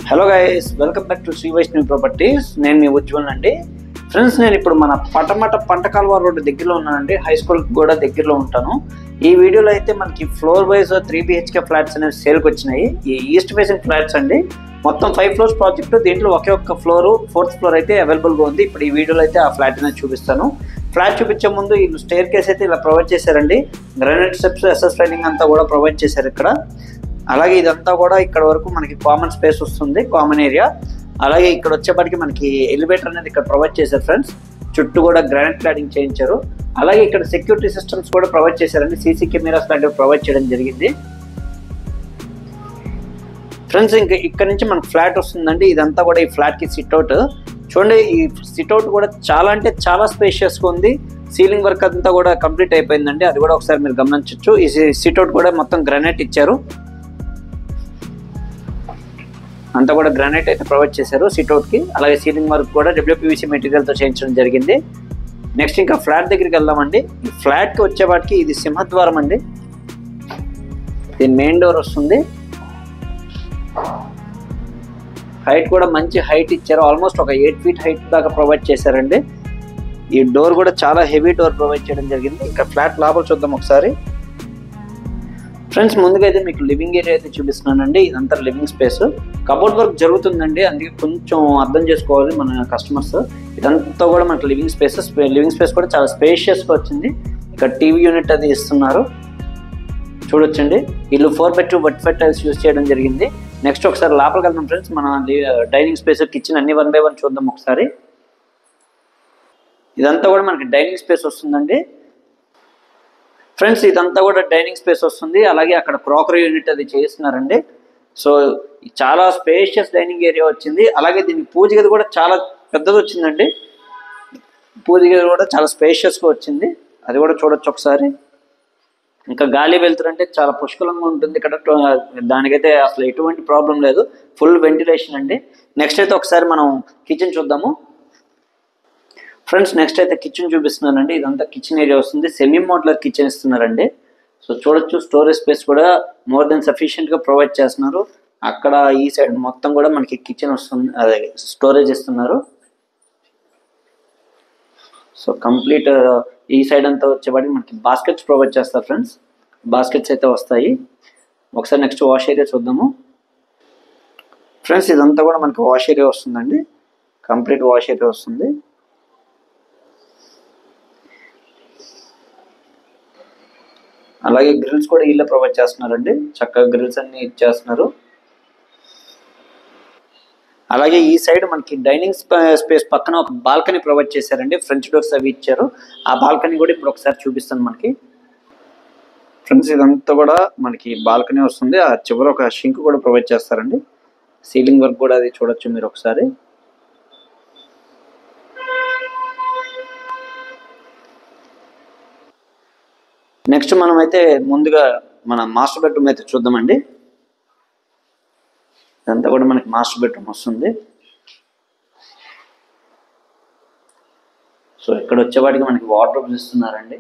Hello guys, welcome back to Shri Vaishnavi properties. నేను మీ ఉజ్వల్ అండి. ఫ్రెండ్స్, నేను ఇప్పుడు మన పటమట పంటకాల్వ రోడ్డు దగ్గరలో ఉన్నానండి. హై స్కూల్ కూడా దగ్గరలో ఉంటాను. ఈ వీడియోలో అయితే మనకి ఫ్లోర్ వైజ్ 3 BHK ఫ్లాట్స్ అనేవి సేల్కి వచ్చినాయి. ఈ ఈస్ట్ ఫేసింగ్ ఫ్లాట్స్ అండి. మొత్తం 5 ఫ్లోర్స్ ప్రాజెక్టు. దీంట్లో ఒకే ఒక్క ఫ్లోర్, 4th ఫ్లోర్ అయితే అవైలబుల్గా ఉంది. ఇప్పుడు ఈ వీడియోలో అయితే ఆ ఫ్లాట్ అనేది చూపిస్తాను. ఫ్లాట్ చూపించే ముందు ఈ స్టేర్ కేస్ అయితే ఇలా ప్రొవైడ్ చేశారండి. గ్రానైట్ స్టెప్స్, ఎస్ఎస్ రైలింగ్ అంతా కూడా ప్రొవైడ్ చేశారు ఇక్కడ. అలాగే ఇదంతా కూడా ఇక్కడ వరకు మనకి కామన్ స్పేస్ వస్తుంది, కామన్ ఏరియా. అలాగే ఇక్కడ వచ్చేప్పటికి మనకి ఎలివేటర్ అనేది ఇక్కడ ప్రొవైడ్ చేశారు ఫ్రెండ్స్. చుట్టూ కూడా గ్రానైట్ క్లాడింగ్ చేయించారు. అలాగే ఇక్కడ సెక్యూరిటీ సిస్టమ్స్ కూడా ప్రొవైడ్ చేశారండి. సీసీ కెమెరాస్ లాంటివి ప్రొవైడ్ చేయడం జరిగింది ఫ్రెండ్స్. ఇంకా ఇక్కడ నుంచి మనకు ఫ్లాట్ వస్తుందండి. ఇదంతా కూడా ఈ ఫ్లాట్ కి సిట్అవుట్ చూడండి. ఈ సిట్అవుట్ కూడా చాలా అంటే చాలా స్పేషియస్గా ఉంది. సీలింగ్ వర్క్ అంతా కూడా కంప్లీట్ అయిపోయిందండి. అది కూడా ఒకసారి మీరు గమనించవచ్చు. ఈ సిట్అవుట్ కూడా మొత్తం గ్రానైట్ ఇచ్చారు. అంతా కూడా గ్రానైట్ అయితే ప్రొవైడ్ చేశారు సిట్అవుట్ కి. అలాగే సీలింగ్ వర్క్ కూడా WPVC మెటీరియల్ తో చేయించడం జరిగింది. నెక్స్ట్ ఇంకా ఫ్లాట్ దగ్గరికి వెళ్దామండి. ఈ ఫ్లాట్ కి వచ్చేవాటికి ఇది సింహద్వారం అండి. ఇది మెయిన్ డోర్ వస్తుంది. హైట్ కూడా మంచి హైట్ ఇచ్చారు. ఆల్మోస్ట్ ఒక 8 feet హైట్ దాకా ప్రొవైడ్ చేశారండి. ఈ డోర్ కూడా చాలా హెవీ డోర్ ప్రొవైడ్ చేయడం జరిగింది. ఇంకా ఫ్లాట్ లోపల చూద్దాం ఒకసారి ఫ్రెండ్స్. ముందుగా అయితే మీకు లివింగ్ ఏరియా అయితే చూపిస్తున్నానండి. ఇదంతా లివింగ్ స్పేస్. కబోర్డ్ వర్క్ జరుగుతుందండి, అందుకే కొంచెం అర్థం చేసుకోవాలి మన కస్టమర్స్. ఇదంతా కూడా మనకి లివింగ్ స్పేస్ కూడా చాలా స్పేషియస్గా వచ్చింది. ఇక్కడ టీవీ యూనిట్ అది ఇస్తున్నారు చూడొచ్చండి. ఇల్లు 4 bedroom వెట్ టైల్స్ యూజ్ చేయడం జరిగింది. నెక్స్ట్ ఒకసారి లోపలికి వెళ్దాం ఫ్రెండ్స్. మన డైనింగ్ స్పేస్, కిచెన్ అన్ని 1 by 1 చూద్దాం ఒకసారి. ఇదంతా కూడా మనకి డైనింగ్ స్పేస్ వస్తుందండి ఫ్రెండ్స్. ఇదంతా కూడా డైనింగ్ స్పేస్ వస్తుంది. అలాగే అక్కడ క్రాకరీ యూనిట్ అది చేస్తున్నారండి. సో చాలా స్పేషియస్ డైనింగ్ ఏరియా వచ్చింది. అలాగే దీనికి పూజ గది కూడా చాలా పెద్దది వచ్చిందండి. పూజ గది కూడా చాలా స్పేషియస్గా వచ్చింది. అది కూడా చూడొచ్చు ఒకసారి. ఇంకా గాలి వెళ్తురంటే చాలా పుష్కలంగా ఉంటుంది ఇక్కడ. దానికైతే అసలు ఎటువంటి ప్రాబ్లం లేదు. ఫుల్ వెంటిలేషన్ అండి. నెక్స్ట్ అయితే ఒకసారి మనం కిచెన్ చూద్దాము ఫ్రెండ్స్. నెక్స్ట్ అయితే కిచెన్ చూపిస్తున్నానండి. ఇదంతా కిచెన్ ఏరియా వస్తుంది. సెమీ మోడ్యులర్ కిచెన్ ఇస్తున్నారండి. సో చూడొచ్చు, స్టోరేజ్ స్పేస్ కూడా మోర్ దెన్ సఫిషియెంట్గా ప్రొవైడ్ చేస్తున్నారు. అక్కడ ఈ సైడ్ మొత్తం కూడా మనకి కిచెన్ వస్తుంది, అదే స్టోరేజ్ ఇస్తున్నారు. సో కంప్లీట్ ఈ సైడ్ అంతా వచ్చేవాడికి మనకి బాస్కెట్స్ ప్రొవైడ్ చేస్తారు ఫ్రెండ్స్. బాస్కెట్స్ అయితే వస్తాయి. ఒకసారి నెక్స్ట్ వాష్ ఏరియా చూద్దాము ఫ్రెండ్స్. ఇదంతా కూడా మనకి వాష్ ఏరియా వస్తుందండి. కంప్లీట్ వాష్ ఏరియా వస్తుంది. అలాగే గ్రిల్స్ కూడా వీళ్ళే ప్రొవైడ్ చేస్తున్నారండి. చక్కగా గ్రిల్స్ అన్ని ఇచ్చేస్తున్నారు. అలాగే ఈ సైడ్ మనకి డైనింగ్ స్పేస్ పక్కన ఒక బాల్కనీ ప్రొవైడ్ చేశారండి. ఫ్రెంచ్ డోర్స్ అవి ఇచ్చారు. ఆ బాల్కనీ కూడా ఇప్పుడు ఒకసారి చూపిస్తాను మనకి ఫ్రెండ్స్. ఇదంతా కూడా మనకి బాల్కనీ వస్తుంది. ఆ చివర ఒక షింక్ కూడా ప్రొవైడ్ చేస్తారండి. సీలింగ్ వర్క్ కూడా అది చూడొచ్చు మీరు ఒకసారి. నెక్స్ట్ మనం అయితే ముందుగా మన మాస్టర్ బెడ్రూమ్ అయితే చూద్దామండి. ఇదంతా కూడా మనకి మాస్టర్ బెడ్రూమ్ వస్తుంది. సో ఇక్కడ వచ్చేవాడికి మనకి వార్డ్రోబ్స్ ఇస్తున్నారండి.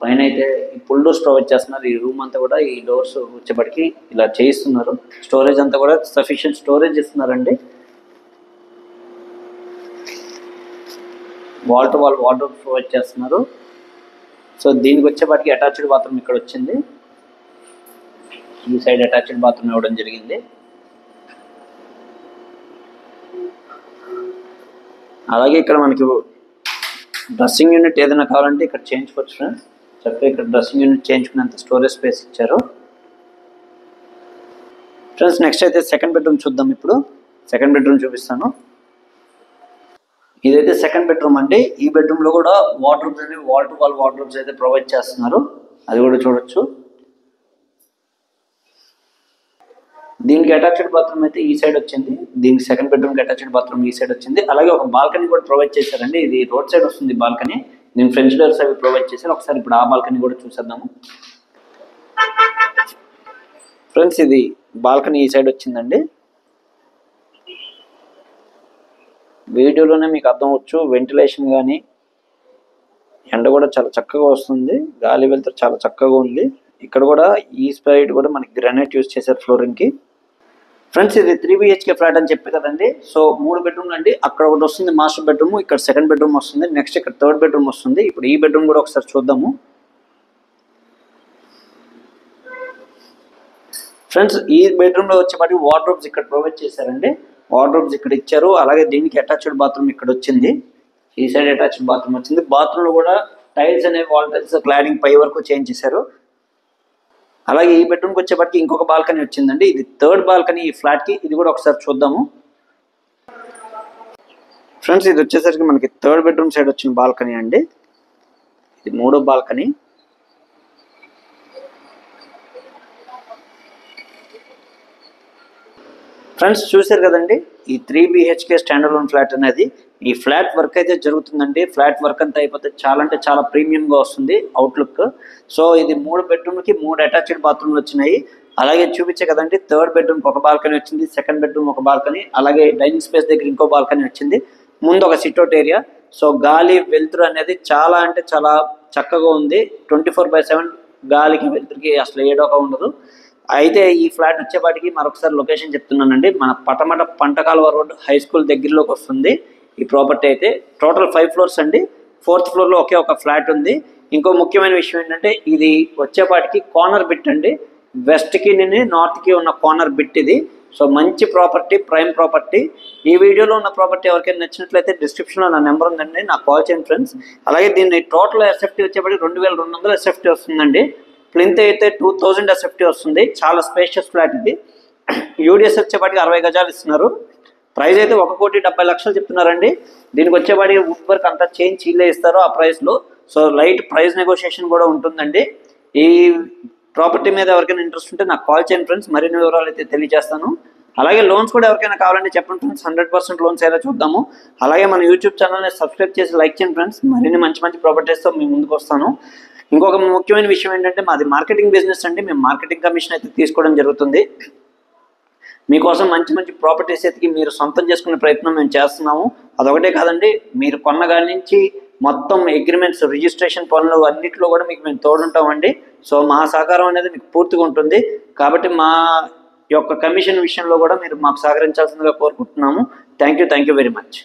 పైన అయితే ఈ పుల్ డోర్స్ ప్రొవైడ్ చేస్తున్నారు. ఈ రూమ్ అంతా కూడా ఈ డోర్స్ వచ్చేప్పటికి ఇలా చేయిస్తున్నారు. స్టోరేజ్ అంతా కూడా సఫిషియెంట్ స్టోరేజ్ ఇస్తున్నారండి. Wall to wall wardrobe provide చేస్తున్నారు. సో దీనికి వచ్చేపాటికి అటాచ్డ్ బాత్రూమ్ ఇక్కడ వచ్చింది. ఈ సైడ్ అటాచ్డ్ బాత్రూమ్ ఇవ్వడం జరిగింది. అలాగే ఇక్కడ మనకి డ్రెస్సింగ్ యూనిట్ ఏదైనా కావాలంటే ఇక్కడ చేయించుకోవచ్చు ఫ్రెండ్స్. చక్కగా ఇక్కడ డ్రెస్సింగ్ యూనిట్ చేయించుకునేంత స్టోరేజ్ స్పేస్ ఇచ్చారు ఫ్రెండ్స్. నెక్స్ట్ అయితే సెకండ్ బెడ్రూమ్ చూద్దాం. ఇప్పుడు సెకండ్ బెడ్రూమ్ చూపిస్తాను. ఇదైతే సెకండ్ బెడ్రూమ్ అండి. ఈ బెడ్రూమ్ లో కూడా వార్డ్రోబ్స్ అనేవి వాల్ టు వాల్ వార్డ్రోబ్స్ అయితే ప్రొవైడ్ చేస్తున్నారు. అది కూడా చూడొచ్చు. దీనికి అటాచ్డ్ బాత్రూమ్ అయితే ఈ సైడ్ వచ్చింది. దీనికి సెకండ్ బెడ్రూమ్ కి అటాచ్డ్ బాత్రూమ్ ఈ సైడ్ వచ్చింది. అలాగే ఒక బాల్కనీ కూడా ప్రొవైడ్ చేశారండి. ఇది రోడ్ సైడ్ వస్తుంది బాల్కనీ. దీనికి ఫ్రెంచ్ డోర్స్ అవి ప్రొవైడ్ చేశారు. ఒకసారి ఇప్పుడు ఆ బాల్కనీ కూడా చూసేద్దాము ఫ్రెండ్స్. ఇది బాల్కనీ ఈ సైడ్ వచ్చిందండి. వీడియోలోనే మీకు అర్థం అవచ్చు. వెంటిలేషన్ కానీ ఎండ కూడా చాలా చక్కగా వస్తుంది. గాలి వెళ్తే చాలా చక్కగా ఉంది. ఇక్కడ కూడా ఈ సైడ్ కూడా మనకి గ్రానైట్ యూజ్ చేశారు ఫ్లోరింగ్ కి. ఫ్రెండ్స్ ఇది 3 BHK ఫ్లాట్ అని చెప్పి కదండి. సో 3 బెడ్రూమ్లు అండి. అక్కడ ఒకటి వస్తుంది మాస్టర్ బెడ్రూమ్, ఇక్కడ సెకండ్ బెడ్రూమ్ వస్తుంది, నెక్స్ట్ ఇక్కడ థర్డ్ బెడ్రూమ్ వస్తుంది. ఇప్పుడు ఈ బెడ్రూమ్ కూడా ఒకసారి చూద్దాము. ఫ్రెండ్స్ ఈ బెడ్రూమ్లో వచ్చేపాటి వార్డ్రోబ్స్ ఇక్కడ ప్రొవైడ్ చేశారండి. వార్డ్రోబ్స్ ఇక్కడ ఇచ్చారు. అలాగే దీనికి అటాచ్డ్ బాత్రూమ్ ఇక్కడ వచ్చింది. ఈ సైడ్ అటాచ్డ్ బాత్రూమ్ వచ్చింది. బాత్రూంలో కూడా టైల్స్ అనేవి వాల్ టైల్స్ క్లాడింగ్ పై వరకు చేంజ్ చేశారు. అలాగే ఈ బెడ్రూమ్కి వచ్చేప్పటికి ఇంకొక బాల్కనీ వచ్చిందండి. ఇది థర్డ్ బాల్కనీ ఈ ఫ్లాట్కి. ఇది కూడా ఒకసారి చూద్దాము. ఫ్రెండ్స్ ఇది వచ్చేసరికి మనకి థర్డ్ బెడ్రూమ్ సైడ్ వచ్చిన బాల్కనీ అండి. ఇది మూడో బాల్కనీ. ఫ్రెండ్స్ చూసారు కదండి, ఈ 3 BHK స్టాండ్ అలోన్ ఫ్లాట్ అనేది. ఈ ఫ్లాట్ వర్క్ అయితే జరుగుతుందండి. ఫ్లాట్ వర్క్ అంతా అయిపోతే చాలా అంటే చాలా ప్రీమియంగా వస్తుంది అవుట్లుక్. సో ఇది 3 బెడ్రూమ్కి 3 అటాచ్డ్ బాత్రూమ్లు వచ్చినాయి. అలాగే చూపించే కదండి, థర్డ్ బెడ్రూమ్కి ఒక బాల్కనీ వచ్చింది, సెకండ్ బెడ్రూమ్ ఒక బాల్కనీ, అలాగే డైనింగ్ స్పేస్ దగ్గర ఇంకో బాల్కనీ వచ్చింది, ముందు ఒక సిట్అవుట్ ఏరియా. సో గాలి వెలుతురు అనేది చాలా అంటే చాలా చక్కగా ఉంది. 24/7 గాలికి వెలుతురికి అసలు ఏడోక ఉండదు. అయితే ఈ ఫ్లాట్ వచ్చేపాటికి మరొకసారి లొకేషన్ చెప్తున్నానండి. మన పటమట పంటకాలువ రోడ్ హై స్కూల్ దగ్గరలోకి వస్తుంది ఈ ప్రాపర్టీ అయితే. టోటల్ 5 ఫ్లోర్స్ అండి. 4th ఫ్లోర్లో ఒకే ఒక ఫ్లాట్ ఉంది. ఇంకో ముఖ్యమైన విషయం ఏంటంటే ఇది వచ్చేపాటికి కార్నర్ బిట్ అండి. వెస్ట్కి నార్త్కి ఉన్న కార్నర్ బిట్ ఇది. సో మంచి ప్రాపర్టీ, ప్రైమ్ ప్రాపర్టీ. ఈ వీడియోలో ఉన్న ప్రాపర్టీ ఎవరికైనా నచ్చినట్లయితే డిస్క్రిప్షన్లో నా నెంబర్ ఉందండి, నాకు కాల్ చేయండి ఫ్రెండ్స్. అలాగే దీన్ని టోటల్ SFT వచ్చేపాటికి 2200 SFT వస్తుందండి. ప్లింత్ అయితే 2000 SFT వస్తుంది. చాలా స్పేషియస్ ఫ్లాట్ ఇది. యూడిఎస్ వచ్చేపాటికి 60 గజాలు ఇస్తున్నారు. ప్రైస్ అయితే 1,70,00,000 చెప్తున్నారండి. దీనికి వచ్చేపాటికి వుడ్ వర్క్ అంతా చేంజ్ చీలే ఇస్తారు ఆ ప్రైస్లో. సో లైట్ ప్రైస్ నెగోషియేషన్ కూడా ఉంటుందండి. ఈ ప్రాపర్టీ మీద ఎవరికైనా ఇంట్రెస్ట్ ఉంటే నాకు కాల్ చేయండి ఫ్రెండ్స్, మరిన్ని వివరాలు అయితే తెలియజేస్తాను. అలాగే లోన్స్ కూడా ఎవరికైనా కావాలంటే చెప్పండి ఫ్రెండ్స్, 100% లోన్స్ అయితే చూద్దాము. అలాగే మన యూట్యూబ్ ఛానల్ని సబ్స్క్రైబ్ చేసి లైక్ చేయండి ఫ్రెండ్స్. మరిన్ని మంచి మంచి ప్రాపర్టీస్తో మీ ముందుకు వస్తాను. ఇంకొక ముఖ్యమైన విషయం ఏంటంటే మాది మార్కెటింగ్ బిజినెస్ అండి. మేము మార్కెటింగ్ కమిషన్ అయితే తీసుకోవడం జరుగుతుంది. మీకోసం మంచి మంచి ప్రాపర్టీస్ ఎతికి మీరు సొంతం చేసుకునే ప్రయత్నం మేము చేస్తున్నాము. అదొకటే కాదండి, మీరు కొన్నగాడి నుంచి మొత్తం అగ్రిమెంట్స్, రిజిస్ట్రేషన్ పనులు అన్నింటిలో కూడా మీకు మేము తోడుంటామండి. సో మా సహకారం అనేది మీకు పూర్తిగా ఉంటుంది. కాబట్టి మా యొక్క కమిషన్ విషయంలో కూడా మీరు మాకు సహకరించాల్సిందిగా కోరుకుంటున్నాము. Thank you very much.